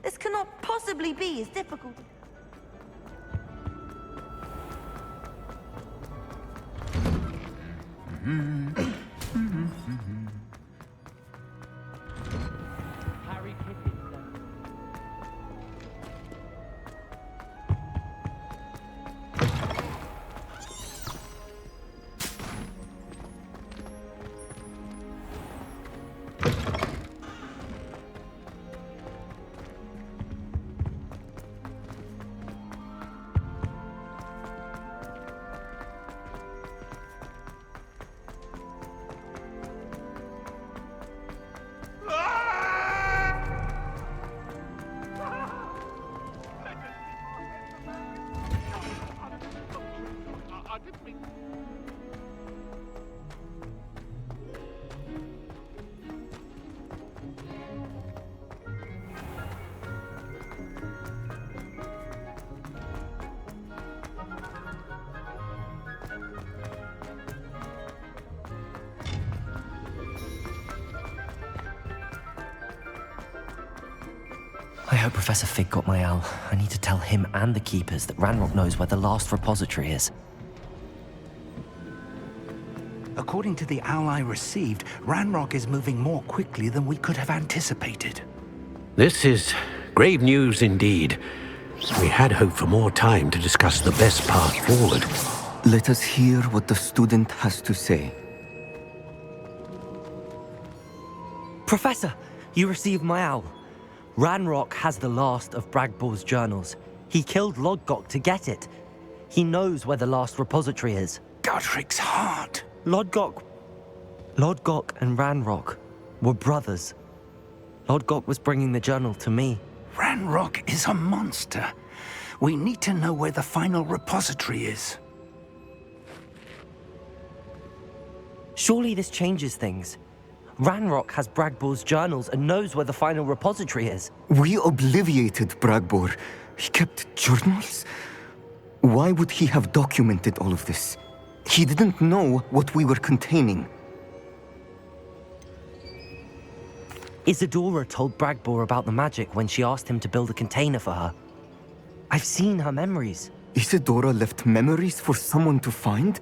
This cannot possibly be as difficult. I hope Professor Fig got my owl. I need to tell him and the Keepers that Ranrock knows where the last repository is. According to the owl I received, Ranrock is moving more quickly than we could have anticipated. This is grave news indeed. We had hoped for more time to discuss the best path forward. Let us hear what the student has to say. Professor, you received my owl. Ranrock has the last of Bragbor's journals. He killed Lodgok to get it. He knows where the last repository is. Godric's heart. Lodgok and Ranrock were brothers. Lodgok was bringing the journal to me. Ranrock is a monster. We need to know where the final repository is. Surely this changes things. Ranrock has Bragbor's journals and knows where the final repository is. We obliviated Bragbor. He kept journals? Why would he have documented all of this? He didn't know what we were containing. Isadora told Bragbor about the magic when she asked him to build a container for her. I've seen her memories. Isadora left memories for someone to find?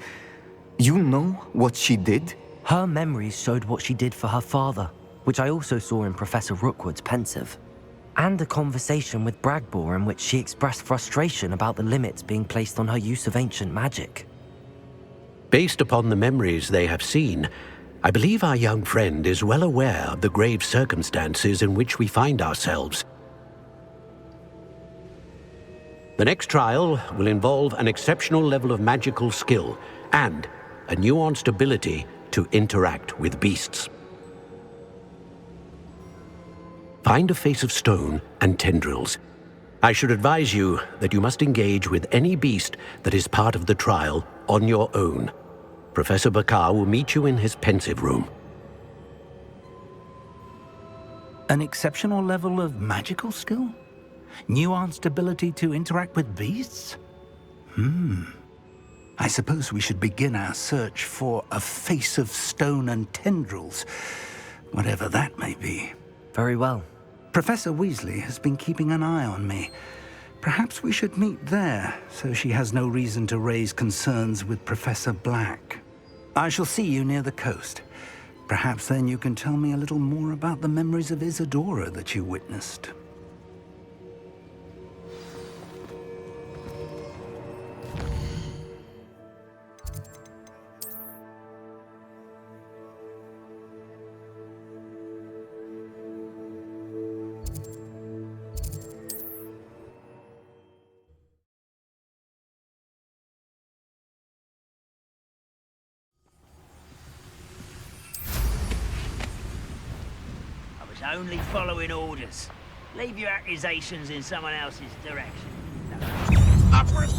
You know what she did? Her memories showed what she did for her father, which I also saw in Professor Rookwood's pensive. And a conversation with Bragbor in which she expressed frustration about the limits being placed on her use of ancient magic. Based upon the memories they have seen, I believe our young friend is well aware of the grave circumstances in which we find ourselves. The next trial will involve an exceptional level of magical skill and a nuanced ability to interact with beasts. Find a face of stone and tendrils. I should advise you that you must engage with any beast that is part of the trial on your own. Professor Bakar will meet you in his pensive room. An exceptional level of magical skill? Nuanced ability to interact with beasts? I suppose we should begin our search for a face of stone and tendrils, whatever that may be. Very well. Professor Weasley has been keeping an eye on me. Perhaps we should meet there, so she has no reason to raise concerns with Professor Black. I shall see you near the coast. Perhaps then you can tell me a little more about the memories of Isadora that you witnessed. Only following orders. Leave your accusations in someone else's direction. Upward!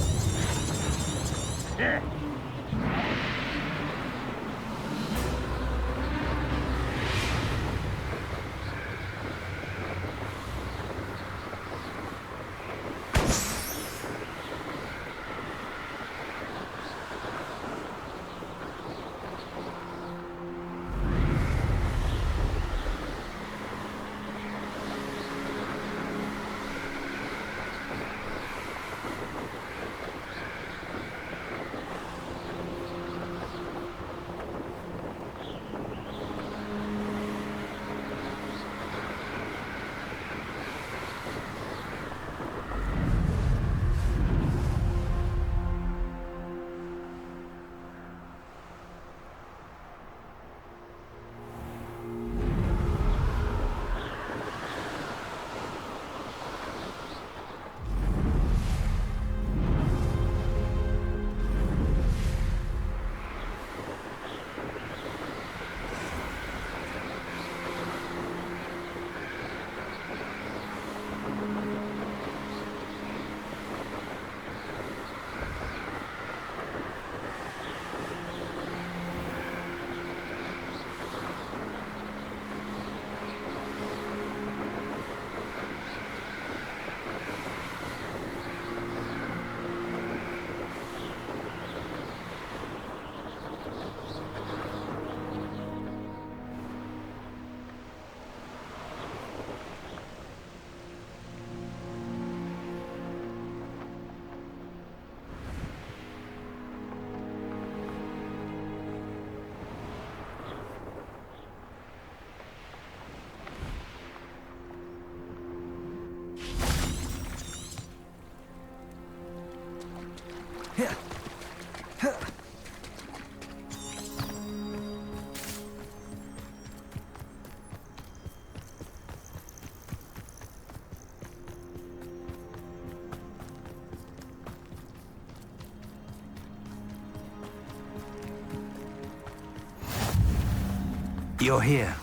You're here.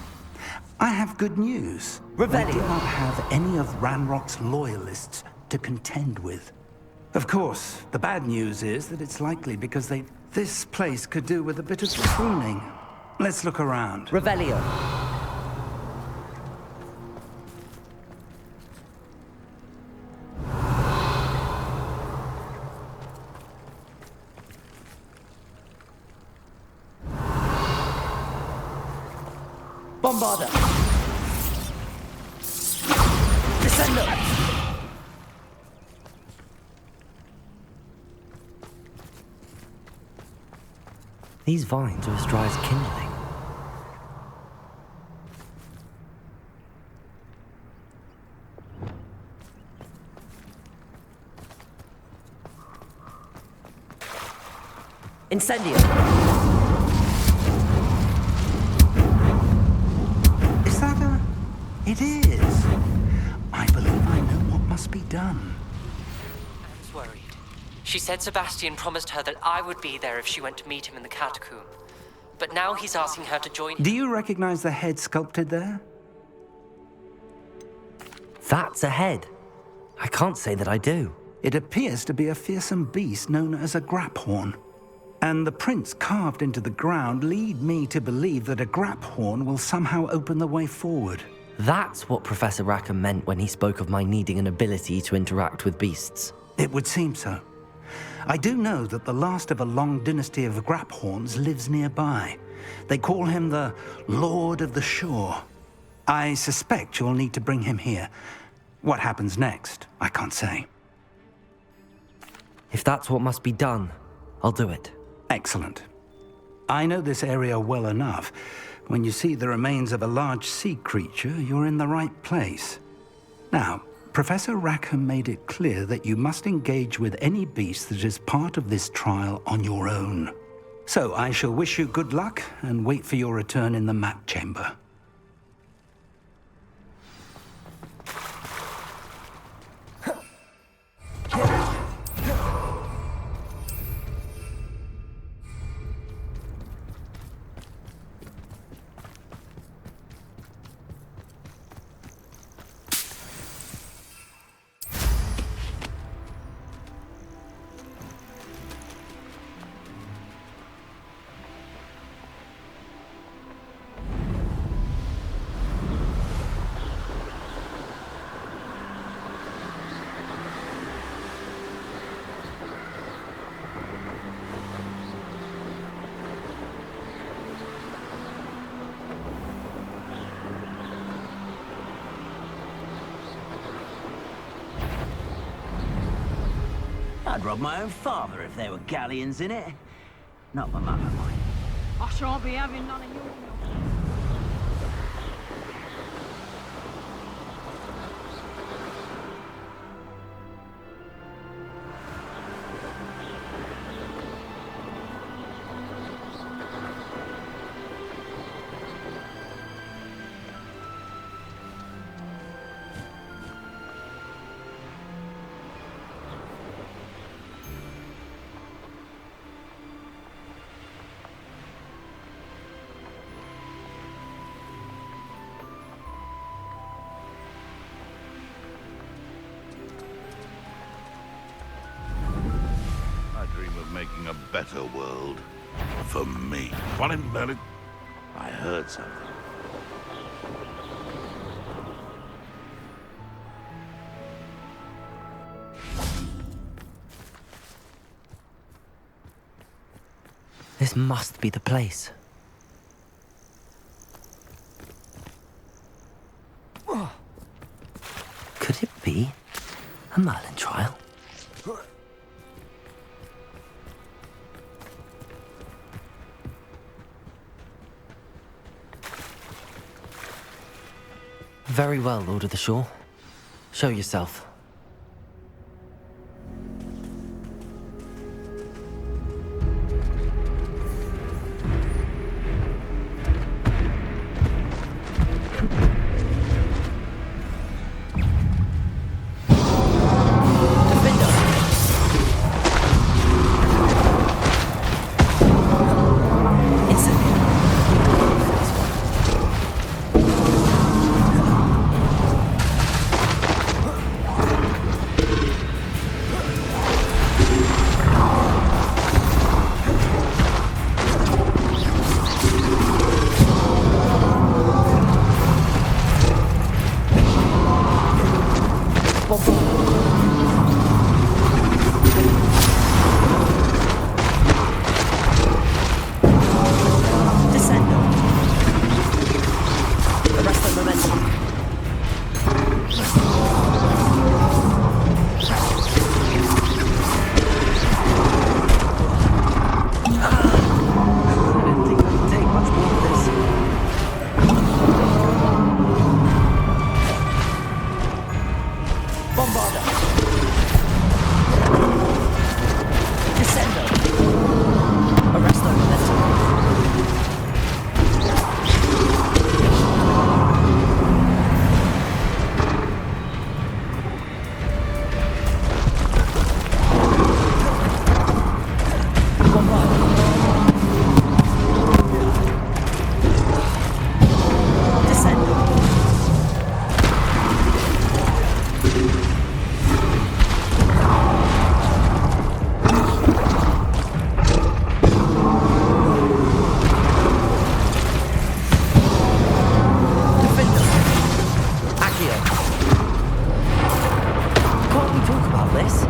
I have good news. Revelio. We do not have any of Ranrock's loyalists to contend with. Of course, the bad news is that it's likely because they... This place could do with a bit of pruning. Let's look around. Revelio. Bombarda. Descendo. These vines are as dry as kindling. Incendio. Is that a... It is. I believe I know what must be done. Anne's worried. She said Sebastian promised her that I would be there if she went to meet him in the catacomb. But now he's asking her to join him. Do you recognize the head sculpted there? That's a head. I can't say that I do. It appears to be a fearsome beast known as a graphorn. And the prints carved into the ground lead me to believe that a graphorn will somehow open the way forward. That's what Professor Rackham meant when he spoke of my needing an ability to interact with beasts. It would seem so. I do know that the last of a long dynasty of graphorns lives nearby. They call him the Lord of the Shore. I suspect you'll need to bring him here. What happens next, I can't say. If that's what must be done, I'll do it. Excellent. I know this area well enough. When you see the remains of a large sea creature, you're in the right place. Now, Professor Rackham made it clear that you must engage with any beast that is part of this trial on your own. So I shall wish you good luck and wait for your return in the map chamber. I'd rob my own father if there were galleons in it. Not my mother, mind. I shan't be having none of yours. Making a better world for me. What in Berlin? I heard something. This must be the place. Could it be a Merlin trial? Very well, Lord of the Shore. Show yourself. this.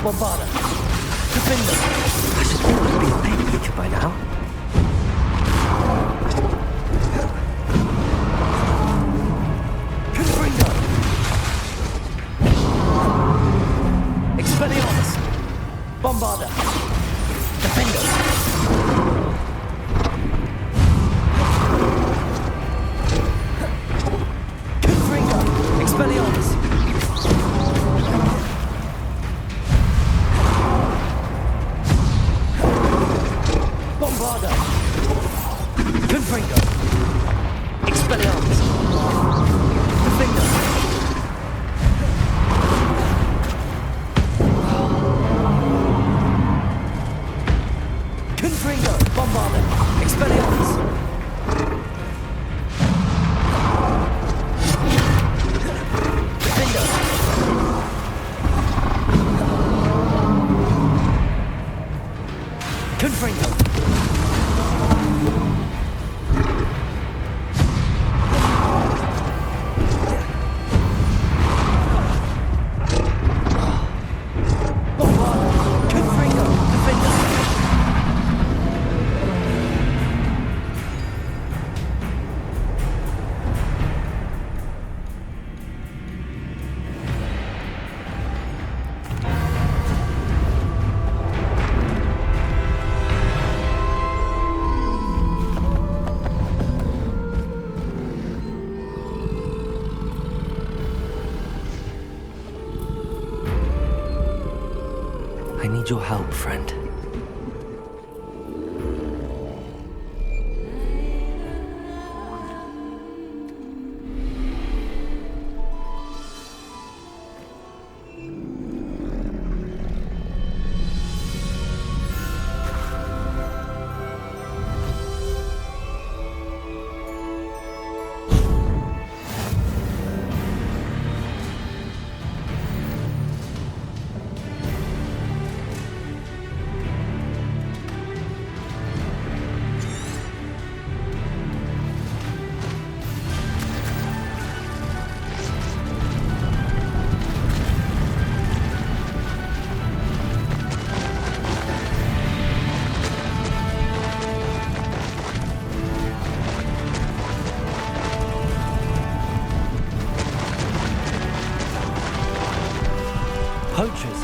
Bombarda. Defender. I should already be a playmaker by now. Confringo. Expelliarmus. Bombarda. Defender. Confringo. Expelliarmus. Bombarda. Confringo. Expelliarmus. Defender. Confringo. Bombarda. Expelliarmus. Defender. Confringo. I need your help, friend. Poachers.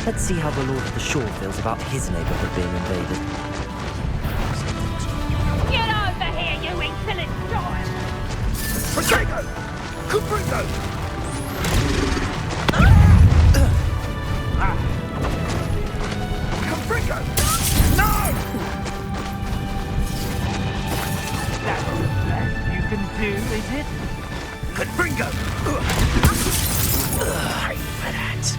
Let's see how the Lord of the Shore feels about his neighborhood being invaded. Get over here, you insolent giant! Protego! Confringo! Confringo! No! That's the best you can do, is it? Confringo! Hate for that.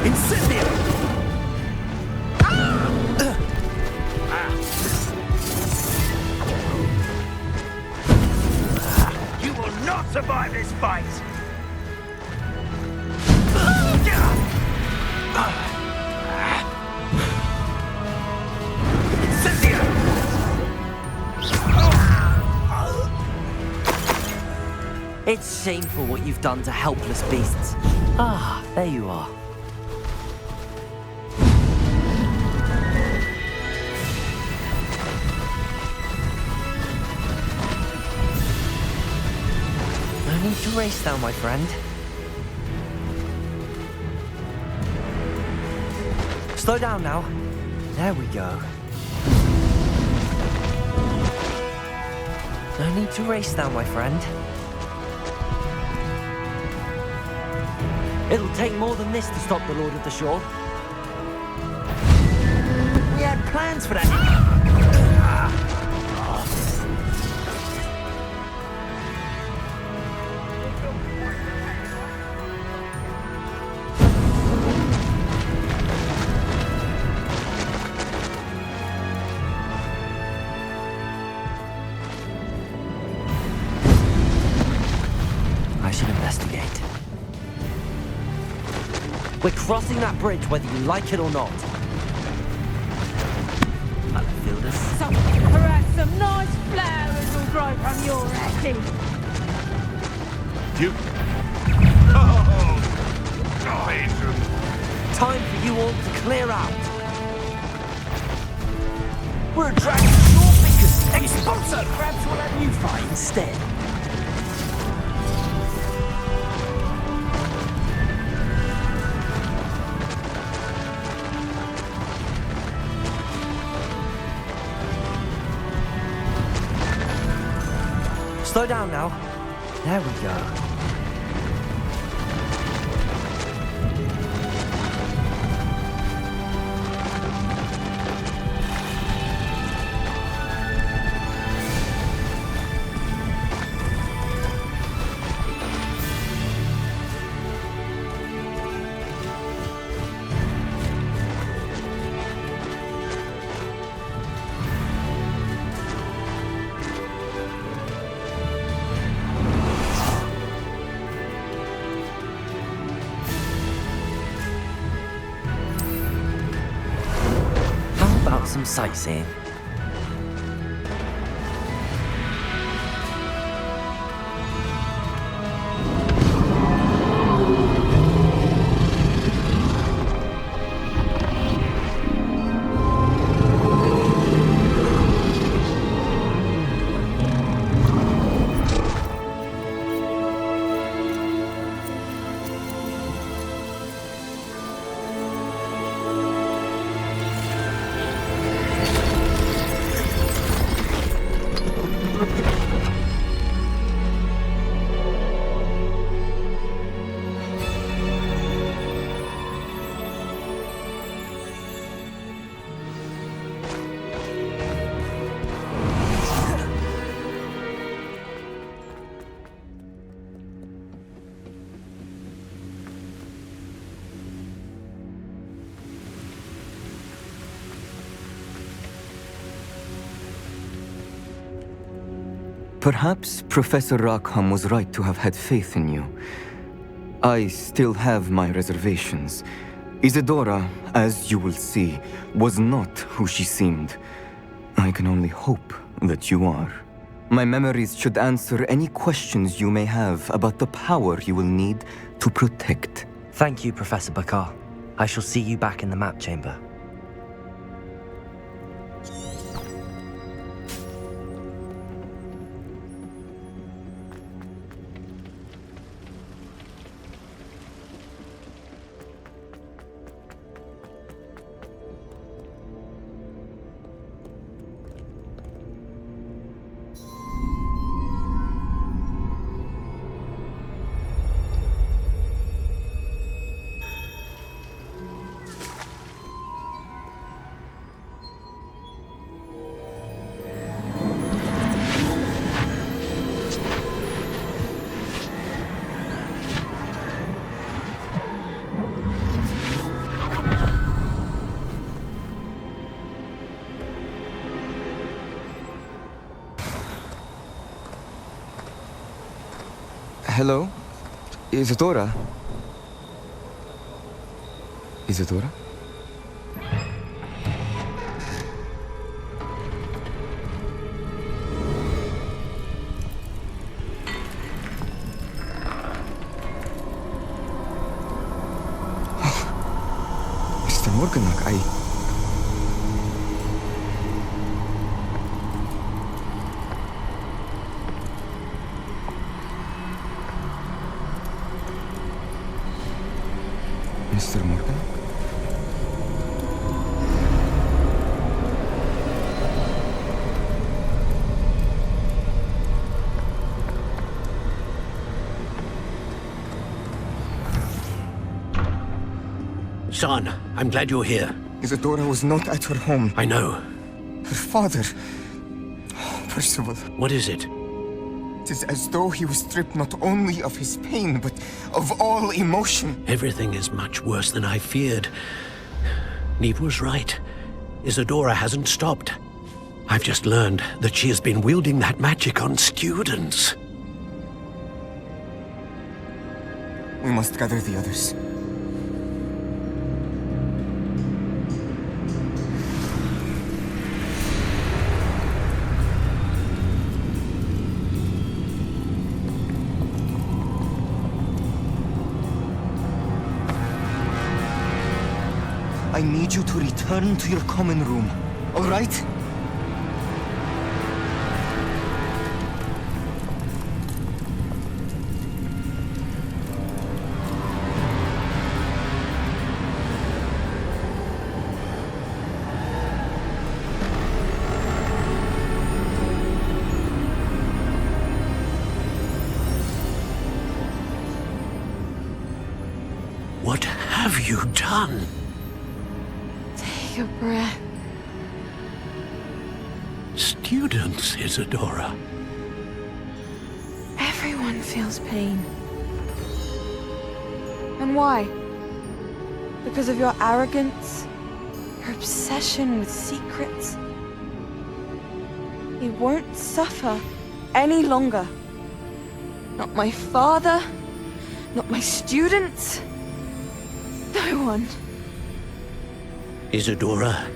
Incendio! You will not survive this fight! It's shameful what you've done to helpless beasts. Ah, there you are. No need to race now, my friend. Slow down now. There we go. No need to race now, my friend. It'll take more than this to stop the Lord of the Shore. We had plans for that. I should investigate. We're crossing that bridge whether you like it or not. Fielders. So, perhaps some nice flowers will grow from your ashes. You... Oh! Oh, Adrian. Time for you all to clear out. We're a dragon shore pickers! Expulso! Perhaps we'll have you fight instead. Slow down now. There we go. Some sightseeing. Perhaps Professor Rackham was right to have had faith in you. I still have my reservations. Isadora, as you will see, was not who she seemed. I can only hope that you are. My memories should answer any questions you may have about the power you will need to protect. Thank you, Professor Bakar. I shall see you back in the map chamber. Hello? Isadora? Isadora? Mr. Morganach, Mr. Morgan? Son, I'm glad you're here. Isadora was not at her home. I know. Her father... Oh, Percival. What is it? It is as though he was stripped not only of his pain, but of all emotion. Everything is much worse than I feared. Neve was right. Isadora hasn't stopped. I've just learned that she has been wielding that magic on students. We must gather the others. I need you to return to your common room, all right? What have you done? Take a breath. Students, Isadora. Everyone feels pain. And why? Because of your arrogance? Your obsession with secrets? He won't suffer any longer. Not my father, not my students, no one. Isadora,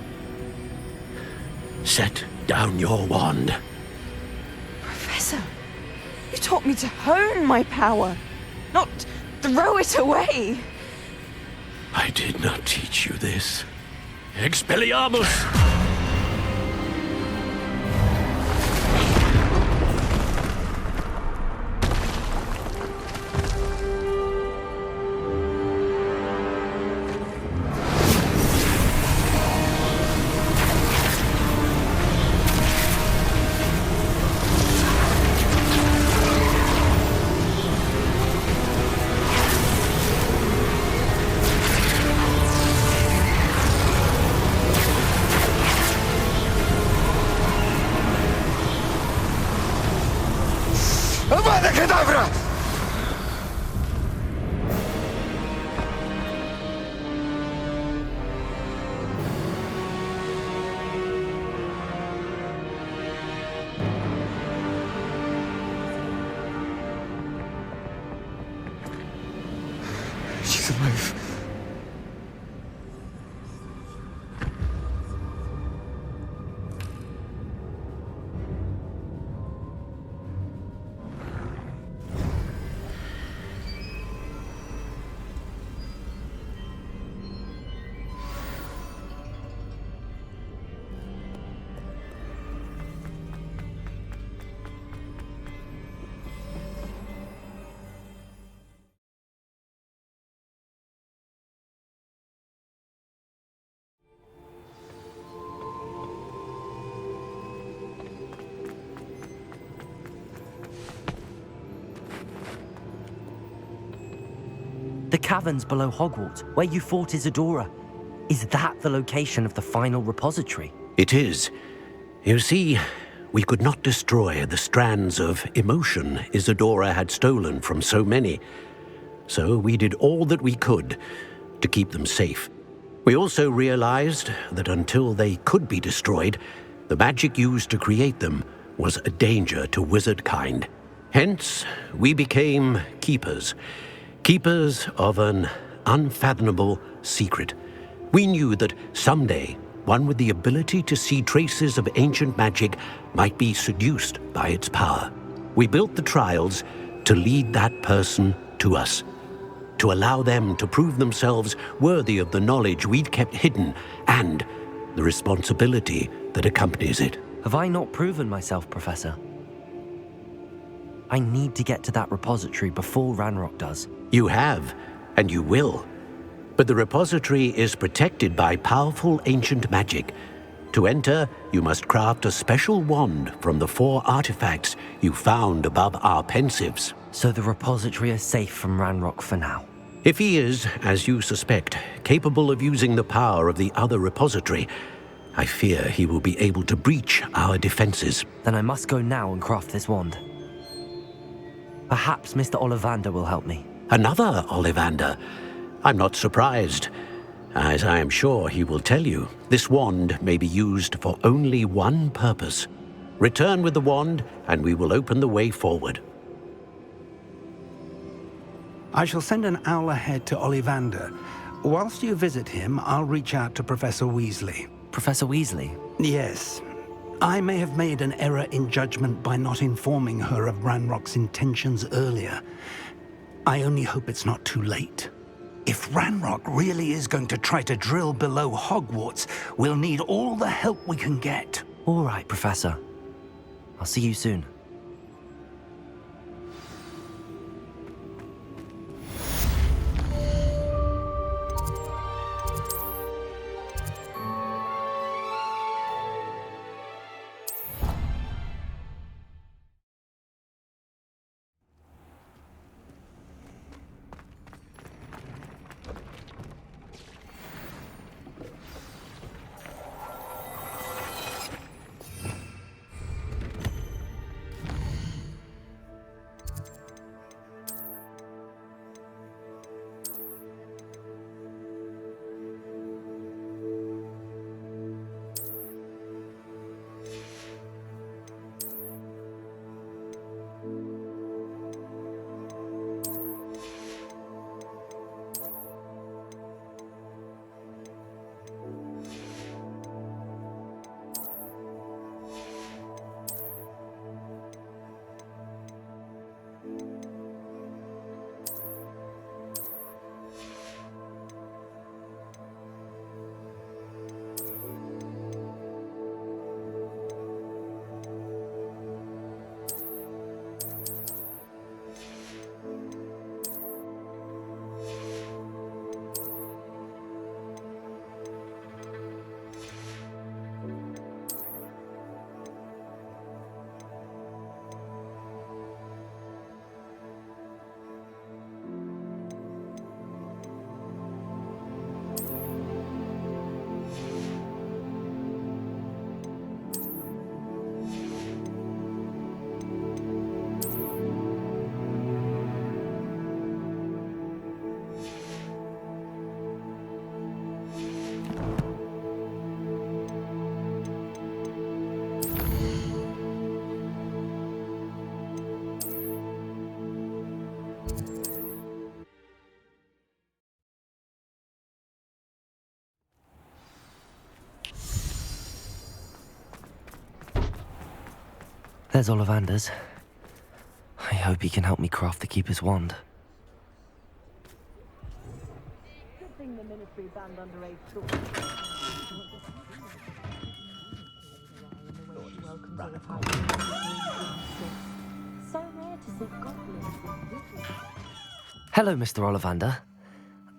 set down your wand. Professor, you taught me to hone my power, not throw it away. I did not teach you this. Expelliarmus! Avada Kedavra! She's alive. The caverns below Hogwarts, where you fought Isadora. Is that the location of the final repository? It is. You see, we could not destroy the strands of emotion Isadora had stolen from so many. So we did all that we could to keep them safe. We also realized that until they could be destroyed, the magic used to create them was a danger to wizard kind. Hence, we became keepers. Keepers of an unfathomable secret. We knew that someday, one with the ability to see traces of ancient magic might be seduced by its power. We built the trials to lead that person to us, to allow them to prove themselves worthy of the knowledge we'd kept hidden and the responsibility that accompanies it. Have I not proven myself, Professor? I need to get to that repository before Ranrock does. You have, and you will. But the repository is protected by powerful ancient magic. To enter, you must craft a special wand from the 4 artifacts you found above our pensives. So the repository is safe from Ranrock for now. If he is, as you suspect, capable of using the power of the other repository, I fear he will be able to breach our defenses. Then I must go now and craft this wand. Perhaps Mr. Ollivander will help me. Another Ollivander? I'm not surprised. As I am sure he will tell you, this wand may be used for only one purpose. Return with the wand, and we will open the way forward. I shall send an owl ahead to Ollivander. Whilst you visit him, I'll reach out to Professor Weasley. Professor Weasley? Yes. I may have made an error in judgment by not informing her of Ranrock's intentions earlier. I only hope it's not too late. If Ranrock really is going to try to drill below Hogwarts, we'll need all the help we can get. All right, Professor. I'll see you soon. There's Ollivander's. I hope he can help me craft the Keeper's wand. Good thing the Ministry banned underage So rare to see goblins. Hello, Mr. Ollivander.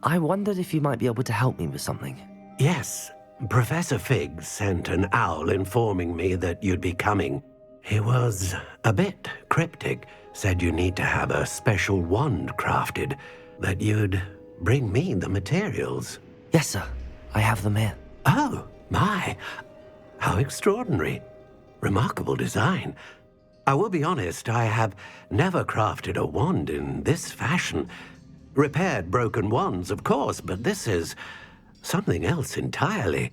I wondered if you might be able to help me with something. Yes, Professor Fig sent an owl informing me that you'd be coming. He was a bit cryptic, said you need to have a special wand crafted, that you'd bring me the materials. Yes, sir. I have them here. Oh, my. How extraordinary. Remarkable design. I will be honest, I have never crafted a wand in this fashion. Repaired broken wands, of course, but this is something else entirely.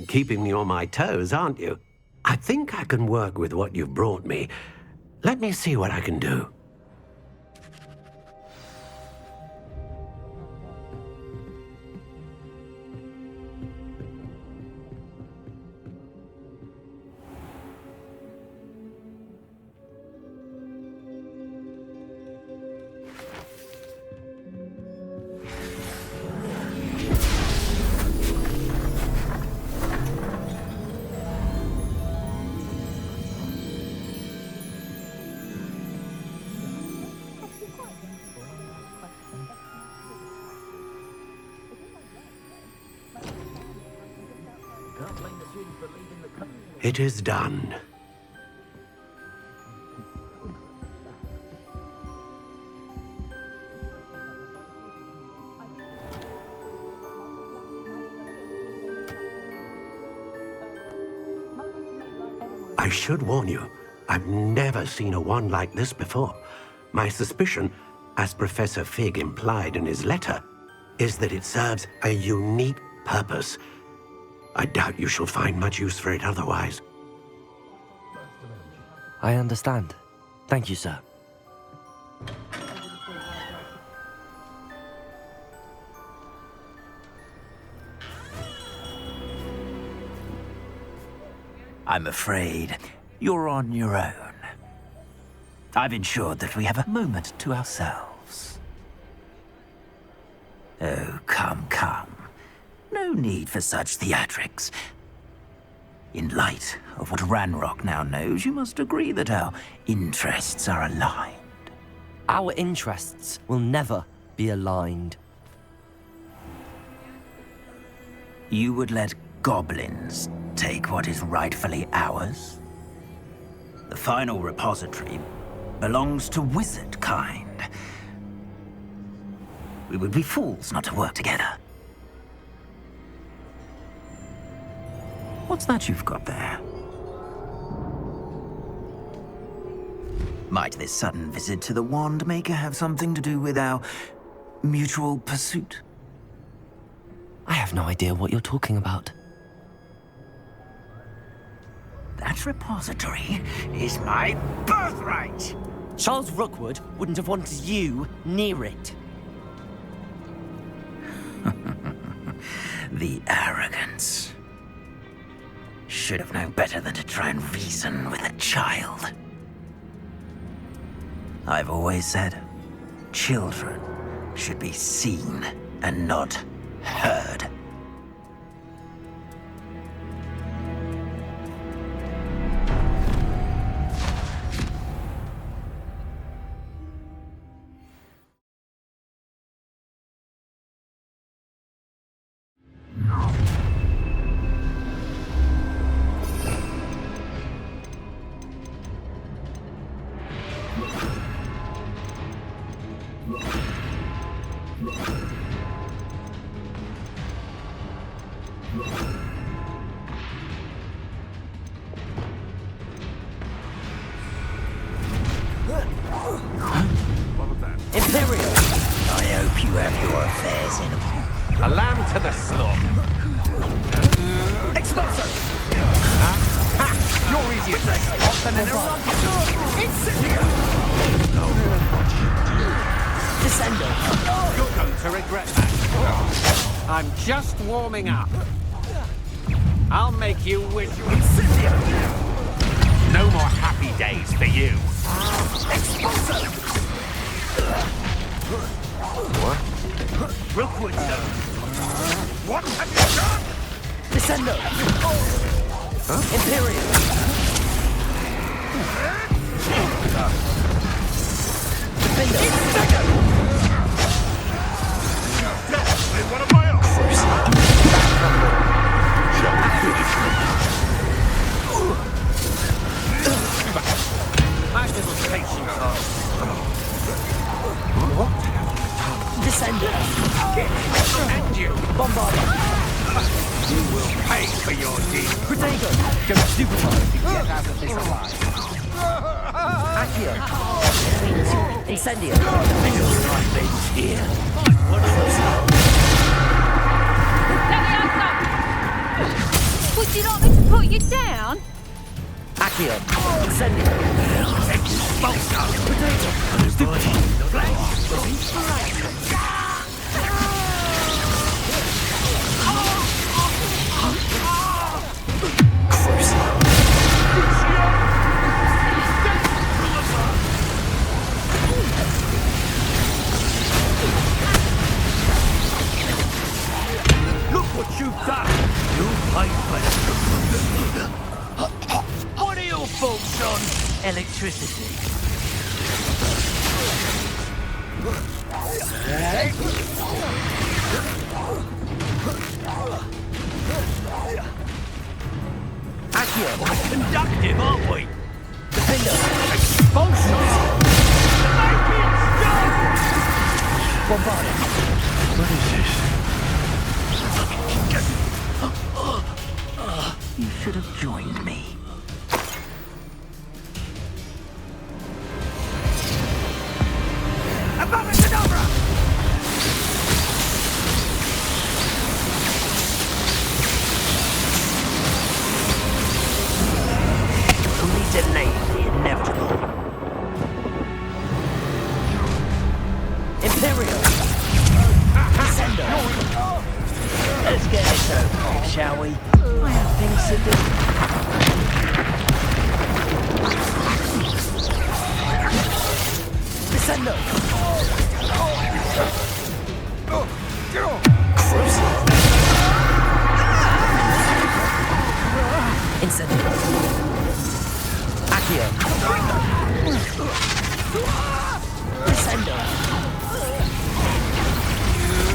Keeping me on my toes, aren't you? I think I can work with what you've brought me. Let me see what I can do. It is done. I should warn you, I've never seen a wand like this before. My suspicion, as Professor Fig implied in his letter, is that it serves a unique purpose. I doubt you shall find much use for it otherwise. I understand. Thank you, sir. I'm afraid you're on your own. I've ensured that we have a moment to ourselves. Oh, come, come. No need for such theatrics. In light of what Ranrock now knows, you must agree that our interests are aligned. Our interests will never be aligned. You would let goblins take what is rightfully ours? The final repository belongs to wizard kind. We would be fools not to work together. What's that you've got there? Might this sudden visit to the Wand Maker have something to do with our mutual pursuit? I have no idea what you're talking about. That repository is my birthright! Charles Rookwood wouldn't have wanted you near it. The arrogance. Should have known better than to try and reason with a child. I've always said, children should be seen and not heard. A lamb to the slaughter. Expulsor! You're easier to spot than an Incendio! Descendo. You're going to regret that. I'm just warming up. I'll make you wish you Incendio! No more happy days for you. Expulsor! What? Rookwood Zone. What have you done? Descendo! Imperial! Definitely one of my offers. My little patience. What? Descendo! And you! Bombard! You will pay for your deed! Protego! Go supercharge to get out of this alive! Accio! Incendio! Here. Would you like me to put you down? Accio! Incendio! Look what you've done! You paid for it. What are your thoughts on electricity? Akio, we're conductive, aren't we? Defender! Expulsion! Make it stop! Bombarded. What is this? You should have joined me. Only delay the inevitable. Imperial! Ascendo! Let's get this over, shall we? I have things to do. Ascendo! Incendio! Accio! Ascendo!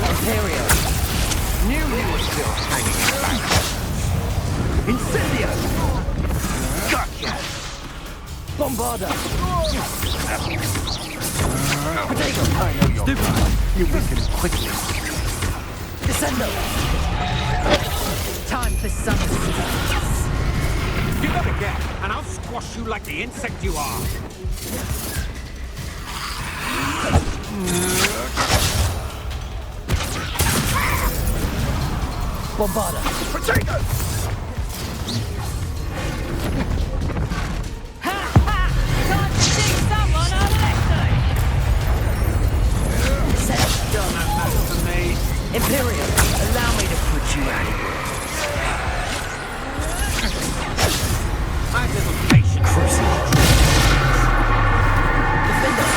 Imperio! Knew you were still hanging back. Incendio! Gotcha! Bombarda! Potato! I know you're stupid. You weaken quickly. Descendo! Time for some success. Give up again, and I'll squash you like the insect you are. Bombarda! Potato! Don't have matter for me. Imperial, allow me to put you out of work. I have little patience. Defender!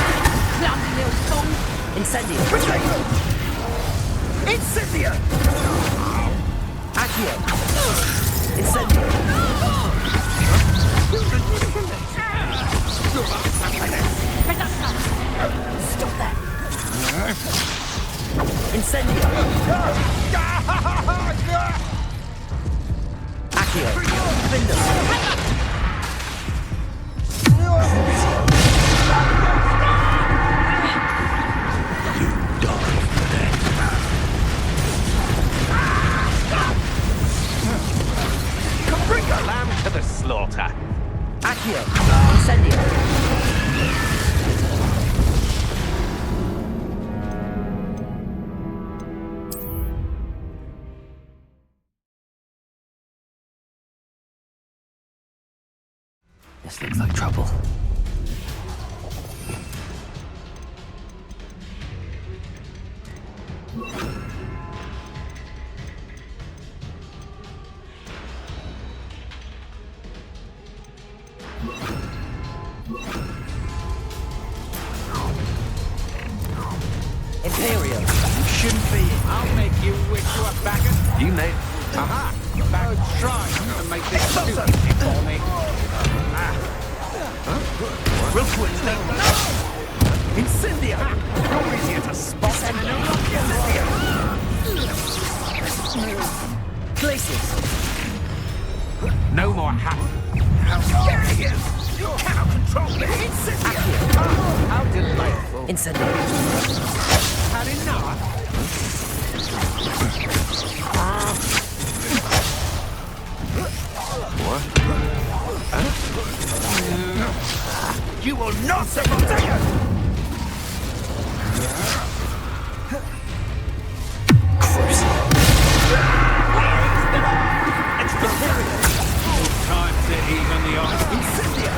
Clumsy little fool! Incendio! Potato! Incendio! Accio! Incendio! Stop that! Incendio! Accio! Defender! Bring your lamb to the slaughter. Accio! Incendio! This looks like trouble. Imperial, you shouldn't be. I'll make you wish you were back at... You made. Aha! Back trying to make this stupid for me. Rookwood's no. Incendio! You're easier to spot than an Glaciers! No more happy. How scary he is! You cannot control me! Incendio! How delightful. Incendio! Had enough? What? Huh? You will not survive! Time to even the odds. Incendio!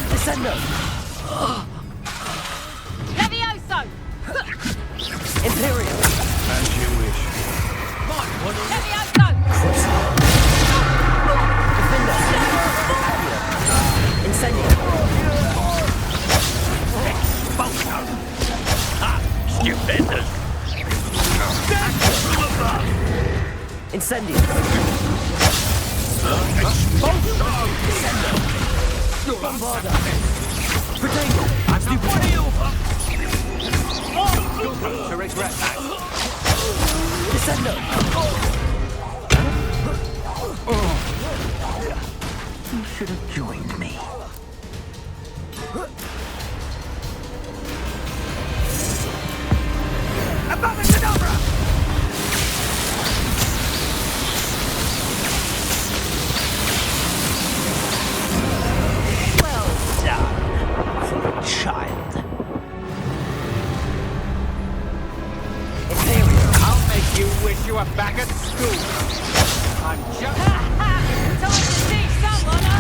Descendo! Levioso! Imperial! As you wish. Levioso! Defender! Incendio! Stupendous! Incendio! Bombarda! Protego! To regret that. Descendo! You should have joined me. Well done for a child. Imperial! I'll make you wish you were back at school. I'm just... Time to teach someone a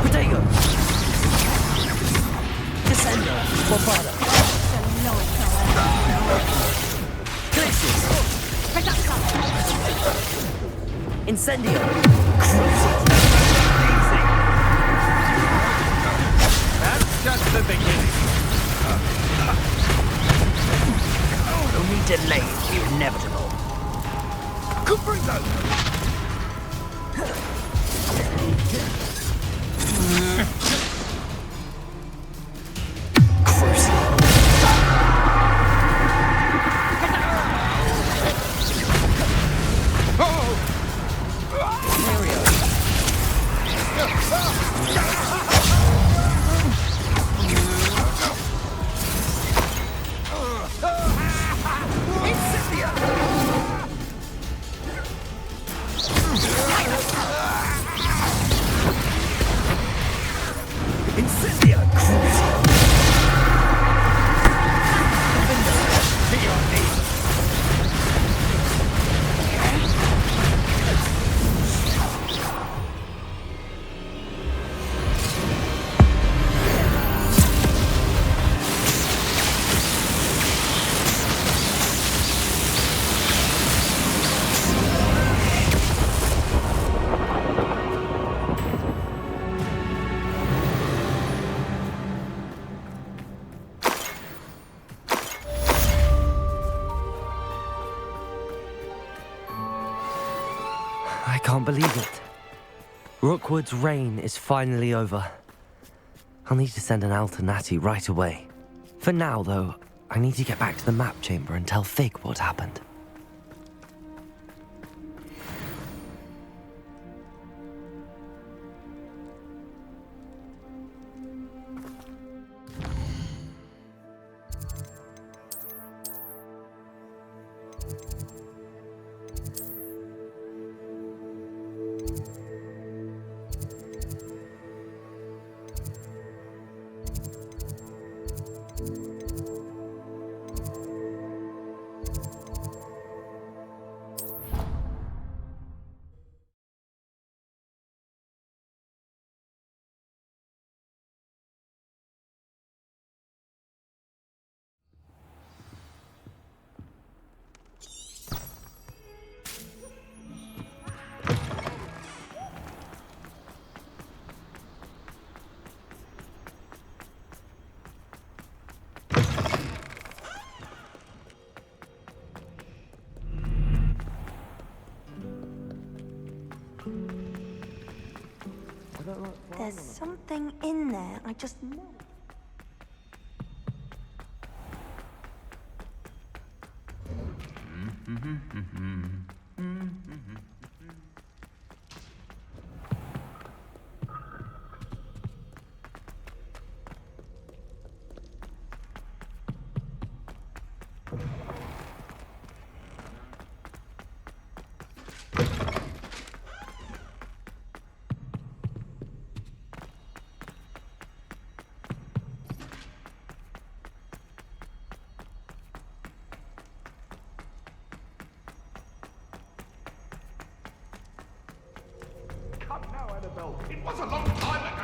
Protego! Descendo! Bombarda! Glacius! Incendio! That's just the beginning. Only delays the inevitable. I can't believe it. Rookwood's reign is finally over. I'll need to send an Alternati right away. For now, though, I need to get back to the map chamber and tell Fig what happened. There's something in there. I just know. well. It was a long time ago.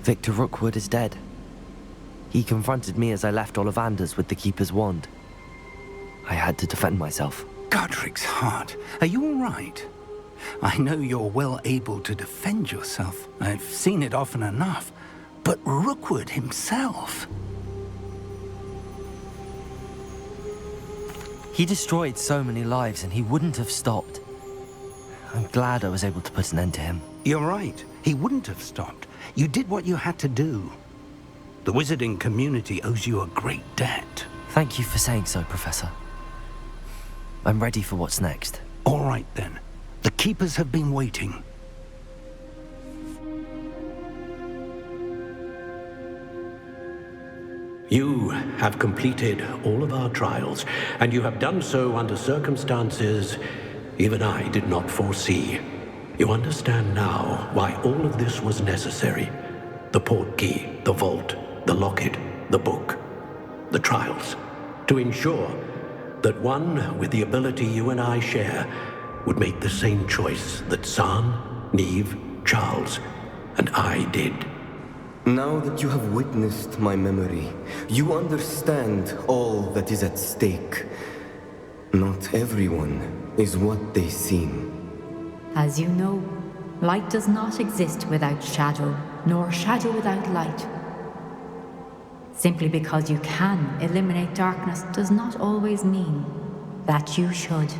Victor Rookwood is dead. He confronted me as I left Ollivander's with the Keeper's wand. I had to defend myself. Godric's heart, are you all right? I know you're well able to defend yourself. I've seen it often enough. But Rookwood himself... He destroyed so many lives and he wouldn't have stopped. I'm glad I was able to put an end to him. You're right. He wouldn't have stopped. You did what you had to do. The wizarding community owes you a great debt. Thank you for saying so, Professor. I'm ready for what's next. All right, then. The Keepers have been waiting. You have completed all of our trials, and you have done so under circumstances even I did not foresee. You understand now why all of this was necessary. The portkey, the vault, the locket, the book, the trials. To ensure that one with the ability you and I share would make the same choice that San, Neve, Charles, and I did. Now that you have witnessed my memory, you understand all that is at stake. Not everyone is what they seem. As you know, light does not exist without shadow, nor shadow without light. Simply because you can eliminate darkness does not always mean that you should.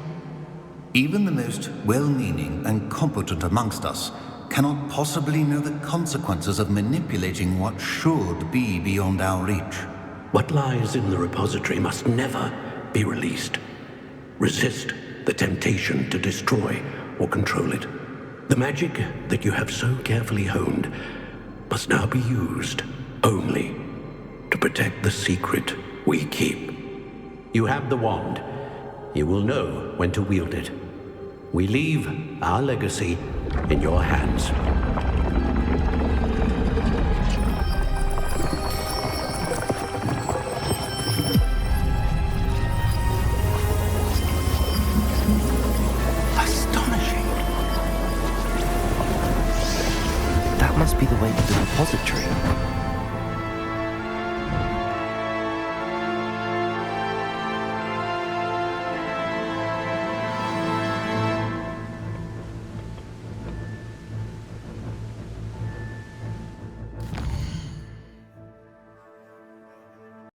Even the most well-meaning and competent amongst us cannot possibly know the consequences of manipulating what should be beyond our reach. What lies in the repository must never be released. Resist the temptation to destroy or control it. The magic that you have so carefully honed must now be used only to protect the secret we keep. You have the wand. You will know when to wield it. We leave our legacy in your hands. That must be the way to the repository.